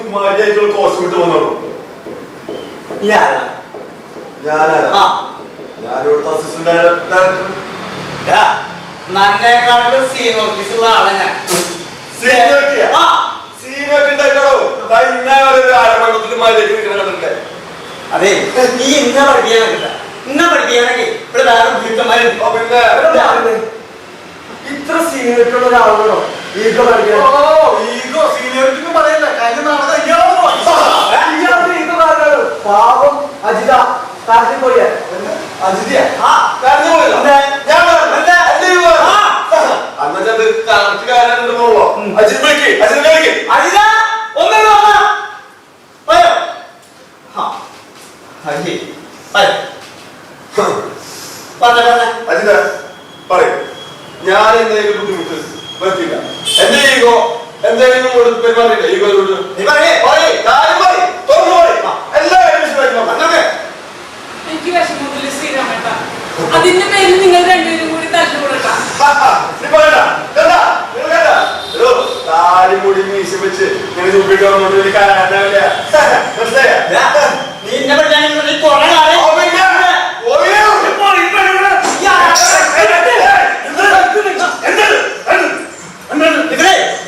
സുമാരിയായിട്ടുള്ള cost വിട്ട് വന്നോളൂ. ഞാനിവിടുത്തെ assistant director. നന്നേക്കാളും സീനിയോറിറ്റീസുള്ള ആളെ ഞാൻ. അതെ, നീ ഇന്ന പഠിപ്പിക്കാനൊക്കെ ഇന്ന പഠിപ്പിക്കാനൊക്കെ ഇവിടെ വേറെ വീട്ടന്മാരുണ്ട്. ഇത്ര സീനിയോറിറ്റി ഉള്ള ഒരാളോ ഈഗോ ഈഗോ സീനിയോറിറ്റി പറയല്ല. കഴിഞ്ഞ പാവം അജിത കാട്ടിൽ പോയ അജിതയാ അജിത പറയും. ഞാൻ എന്തെങ്കിലും ബുദ്ധിമുട്ട് പറ്റില്ല. എന്റെ ഈഗോ എന്തെങ്കിലും പെരുമാറിയില്ല. ഈഗോയിലോട്ട് എനിക്ക് വിഷമത്തില് ശ്രീരാമേട്ട, അതിന്റെ പേരിൽ നിങ്ങൾ രണ്ടുപേരും കൂടി തല്ലുകൊടുക്കാം. താടിമുടി മീശ വെച്ച് ഇങ്ങനെ ചൂപ്പിക്കാറുണ്ട്. നീ എന്നെ പഠിക്കാൻ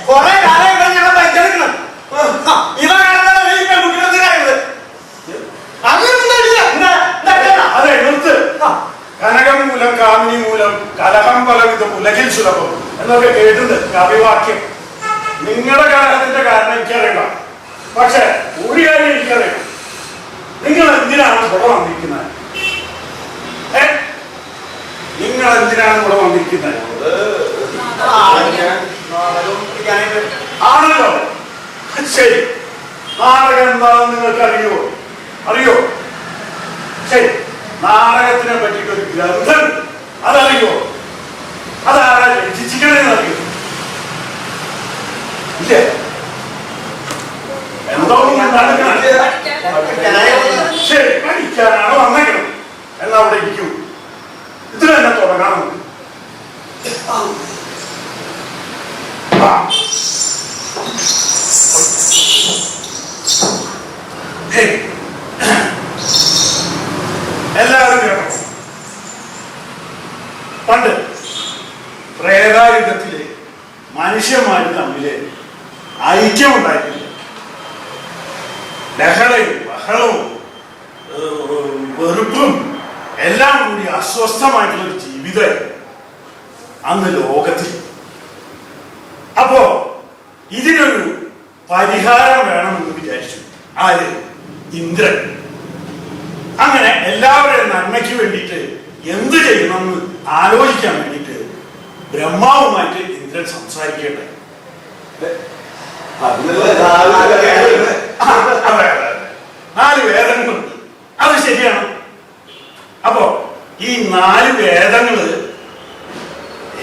കൊറേ കാലം ഇവിടെ ഞങ്ങൾ പഠിച്ചെടുക്കണം. അതെ, നിർത്ത്. കനകം മൂലം കാമിനി മൂലം കലഹം പലവിധം ഉലകിൽ സുലഭം എന്നൊക്കെ കേട്ടിട്ടുണ്ട് കവിവാക്യം. നിങ്ങളുടെ കലഹത്തിന്റെ കാരണം എനിക്കറിയാം. പക്ഷെ ഒരു കാര്യം എനിക്കറിയാം, നിങ്ങൾ എന്തിനാണ് ഇവിടെ വന്നിരിക്കുന്നത്? നിങ്ങൾ എന്തിനാണ് ഇവിടെ വന്നിരിക്കുന്നത്? ആണല്ലോ. ശരി, നാടകം എന്താണെന്ന് നിങ്ങൾക്ക് അറിയോ? ശരി, നാടകത്തിനെ പറ്റിയിട്ട് ഒരു ഗ്രന്ഥം അതറിയോ? അതാരാ രചിച്ചിക്കണെന്ന് അറിയോ? ഇല്ലേ? എന്തോ ശരി, പഠിക്കാനാണ് വന്നേക്കണം. എന്നാ അവിടെ ഇരിക്കൂ. ഇത് തന്നെ തുടങ്ങാം. എല്ലാവരും കേട്ടോ, പണ്ട് പ്രേതായുഗത്തില് മനുഷ്യന്മാര് തമ്മില് ഐക്യമുണ്ടായിട്ടില്ല. ലഹളയും ബഹളവും വെറുപ്പും എല്ലാം കൂടി അസ്വസ്ഥമായിട്ടുള്ളൊരു ജീവിതം അന്ന് ലോകത്തിൽ. അപ്പോ ഇതിനൊരു പരിഹാരം വേണമെന്ന് വിചാരിച്ചു. ആര്? ഇന്ദ്രൻ. അങ്ങനെ എല്ലാവരുടെയും നന്മയ്ക്ക് വേണ്ടിയിട്ട് എന്ത് ചെയ്യണമെന്ന് ആലോചിക്കാൻ വേണ്ടിയിട്ട് ബ്രഹ്മാവുമായിട്ട് ഇന്ദ്രൻ സംസാരിക്കട്ടെ. 4 വേദങ്ങളുണ്ട്. അത് ശരിയാണ്. അപ്പോ ഈ 4 വേദങ്ങള്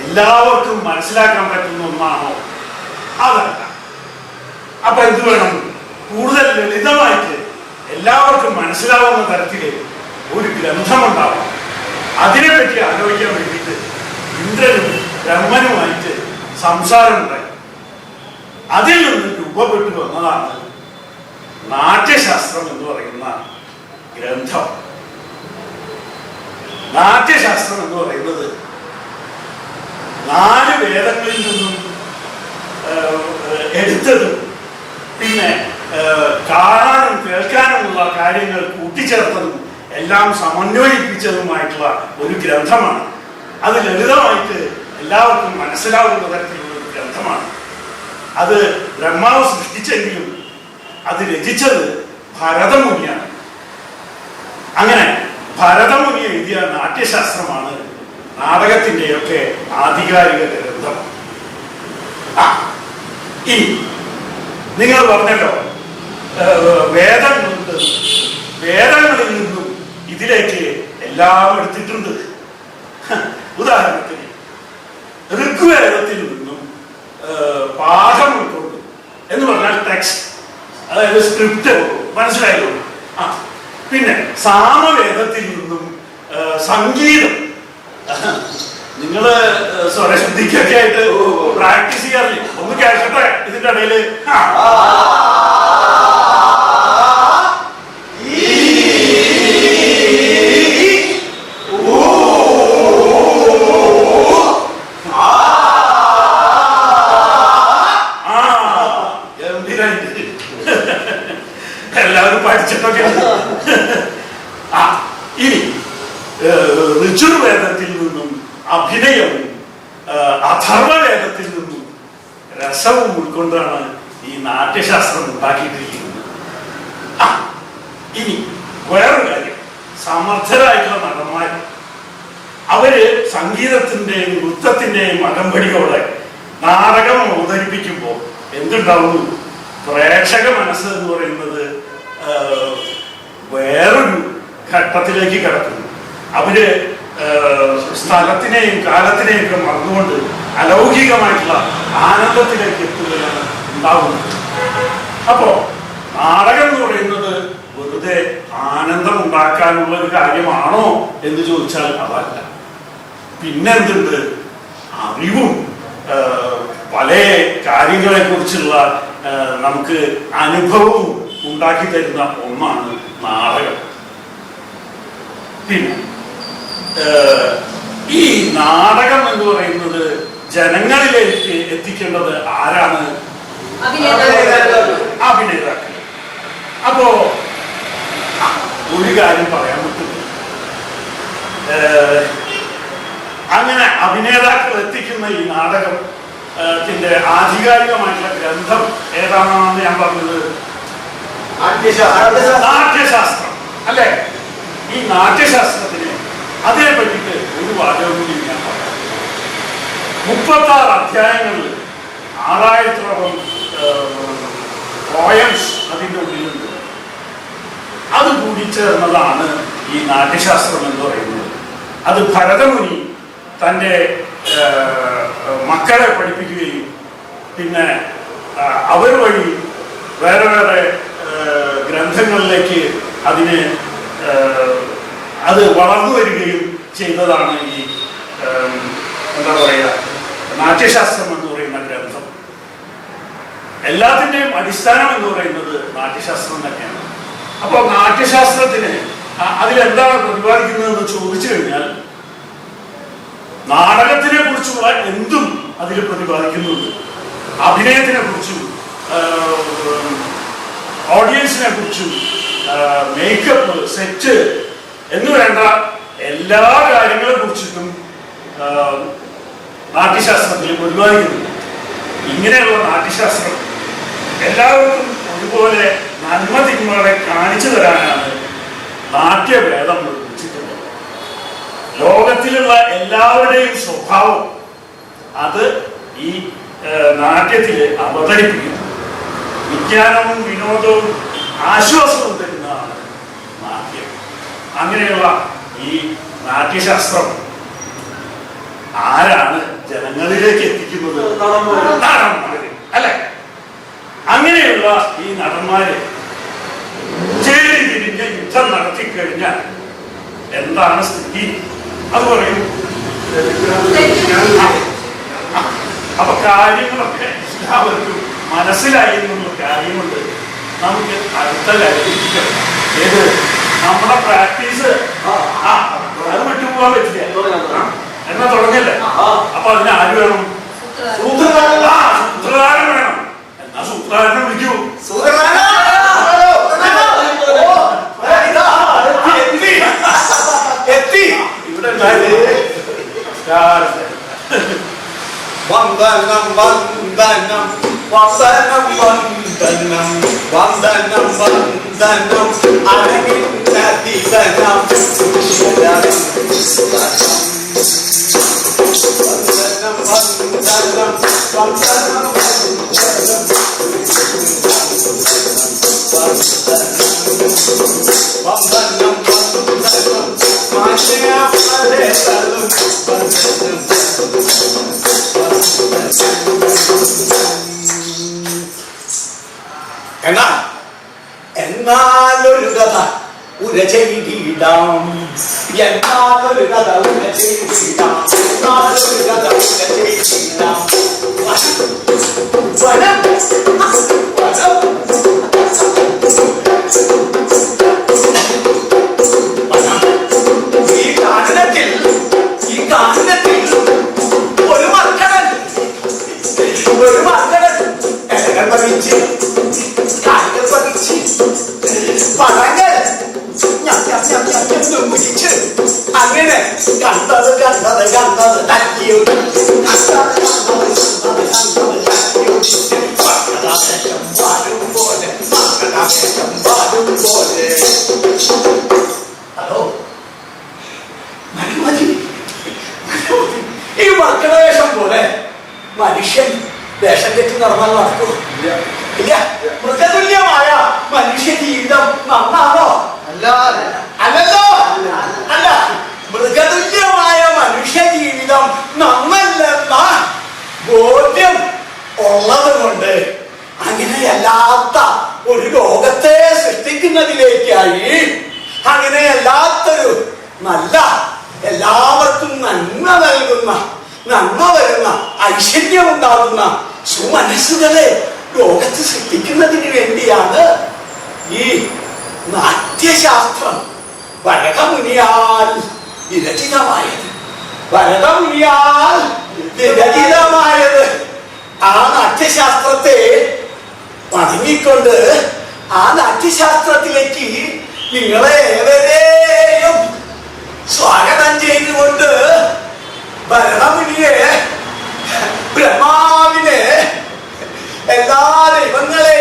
എല്ലാവർക്കും മനസ്സിലാക്കാൻ പറ്റുന്ന ഒന്നാണോ? അതല്ല. അപ്പൊ എന്ത് വേണം? കൂടുതൽ ലളിതമായിട്ട് എല്ലാവർക്കും മനസ്സിലാവുന്ന തരത്തില് ഒരു ഗ്രന്ഥമുണ്ടാവും. അതിനെപ്പറ്റി ആലോചിക്കാൻ വേണ്ടിയിട്ട് ഇന്ദ്രനും ബ്രഹ്മനുമായിട്ട് സംസാരമുണ്ടായി. അതിൽ നിന്ന് രൂപപ്പെട്ടു വന്നതാണ് നാട്യശാസ്ത്രം എന്ന് പറയുന്ന ഗ്രന്ഥം. നാട്യശാസ്ത്രം എന്ന് പറയുന്നത് 4 വേദങ്ങളിൽ നിന്നും എടുത്തതും പിന്നെ കാണാനും കേൾക്കാനുമുള്ള കാര്യങ്ങൾ കൂട്ടിച്ചേർത്തതും എല്ലാം സമന്വയിപ്പിച്ചതുമായിട്ടുള്ള ഒരു ഗ്രന്ഥമാണ്. അത് ലളിതമായിട്ട് എല്ലാവർക്കും മനസ്സിലാവുന്ന തരത്തിലുള്ള ഒരു ഗ്രന്ഥമാണ്. അത് ബ്രഹ്മാവ് സൃഷ്ടിച്ചെങ്കിലും അത് രചിച്ചത് ഭരതമുനിയാണ്. അങ്ങനെ ഭരതമുനി എഴുതിയ നാട്യശാസ്ത്രമാണ് നാടകത്തിൻ്റെയൊക്കെ ആധികാരിക ഗ്രന്ഥം. ഇനി നിങ്ങൾ പറഞ്ഞല്ലോ വേദങ്ങളുണ്ട്. വേദങ്ങളിൽ നിന്നും ഇതിലേക്ക് എല്ലാം എടുത്തിട്ടുണ്ട്. ഉദാഹരണത്തിന് ഋഗ്വേദത്തിൽ നിന്നും പാഠം ഉൾക്കൊണ്ട് എന്ന് പറഞ്ഞാൽ ടെക്സ്റ്റ്, അതായത് സ്ക്രിപ്റ്റ്, മനസ്സിലായല്ലോ. പിന്നെ സാമവേദത്തിൽ നിന്നും സംഗീതം. നിങ്ങള് സ്വരശുദ്ധിക്കൊക്കെ ആയിട്ട് പ്രാക്ടീസ് ചെയ്യാറില്ലേ? ഒന്ന് കേൾക്കട്ടെ ഇതിന്റെ ഇടയില്. അത് പഠിച്ചിട്ടൊക്കെ ഉണ്ട്. ആ ഇനി ഋജുർവേദത്തിൽ നിന്നും അഭിനയവും അഥർവവേദത്തിൽ നിന്നും രസവും ഉൾക്കൊണ്ടാണ് ഈ നാട്യശാസ്ത്രം ഉണ്ടാക്കിയിട്ടിരിക്കുന്നത്. ഇനി വേറൊരു കാര്യം, സമർത്ഥരായിട്ടുള്ള നടന്മാർ അവര് സംഗീതത്തിന്റെയും നൃത്തത്തിന്റെയും അകമ്പടിയോടെ നാടകം അവതരിപ്പിക്കുമ്പോൾ എന്തുണ്ടാവുന്നു? പ്രേക്ഷക മനസ്സ് എന്ന് പറയുന്നത് വേറൊരു ഘട്ടത്തിലേക്ക് കിടക്കുന്നു. അവര് സ്ഥലത്തിനെയും കാലത്തിനെയും ഒക്കെ മറന്നുകൊണ്ട് അലൗകികമായിട്ടുള്ള ആനന്ദത്തിലേക്ക് എത്തുകയാണ് ഉണ്ടാവുന്നത്. അപ്പോ നാടകം എന്ന് പറയുന്നത് വെറുതെ ആനന്ദം ഉണ്ടാക്കാനുള്ള ഒരു കാര്യമാണോ എന്ന് ചോദിച്ചാൽ അതല്ല. പിന്നെന്തുണ്ട്? അറിവും പല കാര്യങ്ങളെ കുറിച്ചുള്ള നമുക്ക് അനുഭവവും ഉണ്ടാക്കി തരുന്ന ഒന്നാണ് നാടകം. പിന്നെ ഈ നാടകം എന്ന് പറയുന്നത് ജനങ്ങളിലേക്ക് എത്തിക്കേണ്ടത് ആരാണ്? അഭിനേതാക്കൾ. അപ്പോ ഒരു കാര്യം പറയാൻ പറ്റും, അങ്ങനെ അഭിനേതാക്കൾ എത്തിക്കുന്ന ഈ നാടകത്തിന്റെ ആധികാരികമായിട്ടുള്ള ഗ്രന്ഥം ഏതാണെന്നാണ് ഞാൻ പറഞ്ഞത്? നാട്യശാസ്ത്രം അല്ലെ? ഈ നാട്യശാസ്ത്രത്തിന് അതിനെ പറ്റിയിട്ട് ഒരു വാചകം കൂടി ഞാൻ പറയാം. 36 അധ്യായങ്ങളിൽ 6000-ഓളം പോയംസ് അതിൻ്റെ ഉള്ളിലുണ്ട്. അത് കൂടി ചേർന്നതാണ് ഈ നാട്യശാസ്ത്രം എന്ന് പറയുന്നത്. അത് ഭരതമുനി തൻ്റെ മക്കളെ പഠിപ്പിക്കുകയും പിന്നെ അവർ വഴി വേറെ വേറെ ഗ്രന്ഥങ്ങളിലേക്ക് അതിന് അത് വളർന്നു വരികയും ചെയ്തതാണ് ഈ എന്താ പറയുക നാട്യശാസ്ത്രം എന്ന് പറയുന്ന ഗ്രന്ഥം. എല്ലാത്തിൻ്റെയും അടിസ്ഥാനം എന്ന് പറയുന്നത് നാട്യശാസ്ത്രം തന്നെയാണ്. അപ്പോൾ നാട്യശാസ്ത്രത്തിന് അതിലെന്താണ് പ്രതിപാദിക്കുന്നതെന്ന് ചോദിച്ചു കഴിഞ്ഞാൽ നാടകത്തിനെ കുറിച്ചുള്ള എന്തും അതിൽ പ്രതിപാദിക്കുന്നുണ്ട്. അഭിനയത്തിനെ കുറിച്ചും ഓഡിയൻസിനെ കുറിച്ചും മേക്കപ്പ്, സെറ്റ് എന്ന് വേണ്ട എല്ലാ കാര്യങ്ങളെ കുറിച്ചിട്ടും നാട്യശാസ്ത്രത്തിൽ പ്രതിപാദിക്കുന്നുണ്ട്. ഇങ്ങനെയുള്ള നാട്യശാസ്ത്രം എല്ലാവർക്കും ഒരുപോലെ നന്മ തിന്മകളെ കാണിച്ചു തരാനാണ് നാട്യവേദം നിർമ്മിച്ചിട്ടുള്ളത്. ലോകത്തിലുള്ള എല്ലാവരുടെയും സ്വഭാവം അത് ഈ നാട്യത്തിൽ അവതരിപ്പിക്കുന്നു. വിജ്ഞാനവും വിനോദവും ആശ്വാസവും തരുന്നതാണ് നാട്യം. അങ്ങനെയുള്ള ഈ നാട്യശാസ്ത്രം ആരാണ് ജനങ്ങളിലേക്ക് എത്തിക്കുന്നത്? നടന്മാര് അല്ലെ? അങ്ങനെയുള്ള ഈ നടന്മാര് ചേരി തിരിഞ്ഞ് യുദ്ധം നടത്തിക്കഴിഞ്ഞാൽ എന്താണ് സ്ഥിതി? അത് പറയും. അപ്പൊ കാര്യങ്ങളൊക്കെ എല്ലാവർക്കും മനസ്സിലായി എന്നുള്ള കാര്യമുണ്ട്. നമുക്ക് അടുത്ത കാര്യത്തിലേക്ക് ഏത് നമ്മുടെ പ്രാക്ടീസ് അത് വിട്ടുപോകാൻ പറ്റില്ല. എന്നാ തുടങ്ങല്ലേ? അപ്പൊ അതിന് ആര് വേണം? സൂത്രധാരൻ വേണം. എന്നാ സൂത്രധാരനെ വിളിക്കൂ. ഇവിടെ വന്ദനം വന്ദനം വന്ദനം വന്ദനം വന്ദനം വന്ദനം അരങ്ങിനതിദനം വന്ദനം വന്ദനം വന്ദനം വന്ദനം വന്ദനം മാശയപരതലും എന്നാലൊരു കഥ ഉര ചെയ്തിടാം, എന്നാലൊരു കഥ ഉര ചെയ്തിടാം, എന്നാലൊരു കഥ ഉര ചെയ്തിടാം. വനം ഈ കാനനത്തിൽ ഒരു മർക്കടൻ ഇലകൾ പതിച്ച് കാലുകൾ പതിച്ച് വഴിയിലേക്ക് നടന്നാൽ നടക്കൂ? ഇല്ല. മൃഗതുല്യമായ മനുഷ്യ ജീവിതം നന്നാണോ? അല്ലല്ലോ. അല്ല, മൃഗതുല്യമായ മനുഷ്യ ജീവിതം നന്നല്ലെന്ന ബോധ്യം ഉള്ളത് കൊണ്ട് അങ്ങനെയല്ലാത്ത ഒരു ലോകത്തെ സൃഷ്ടിക്കുന്നതിലേക്കായി, അങ്ങനെയല്ലാത്തൊരു നല്ല എല്ലാവർക്കും നന്മ നൽകുന്ന, നന്മ വരുന്ന, ഐശ്വര്യമുണ്ടാകുന്ന സുമനസ്സുകളെ ലോകത്ത് സൃഷ്ടിക്കുന്നതിന് വേണ്ടിയാണ് ഈ നാട്യശാസ്ത്രം ഭരതമുനിയാൽ വിരചിതമായത്. ഭരതമുനിയാൽ വിരചിതമായത്. ആ നാട്യശാസ്ത്രത്തെ വണങ്ങിക്കൊണ്ട് ആ നാട്യശാസ്ത്രത്തിലേക്ക് നിങ്ങളെ ഏവരെയും സ്വാഗതം ചെയ്തുകൊണ്ട് ഭരതമുനിയെ, ബ്രഹ്മാവിനെ, എല്ലാ ദൈവങ്ങളെ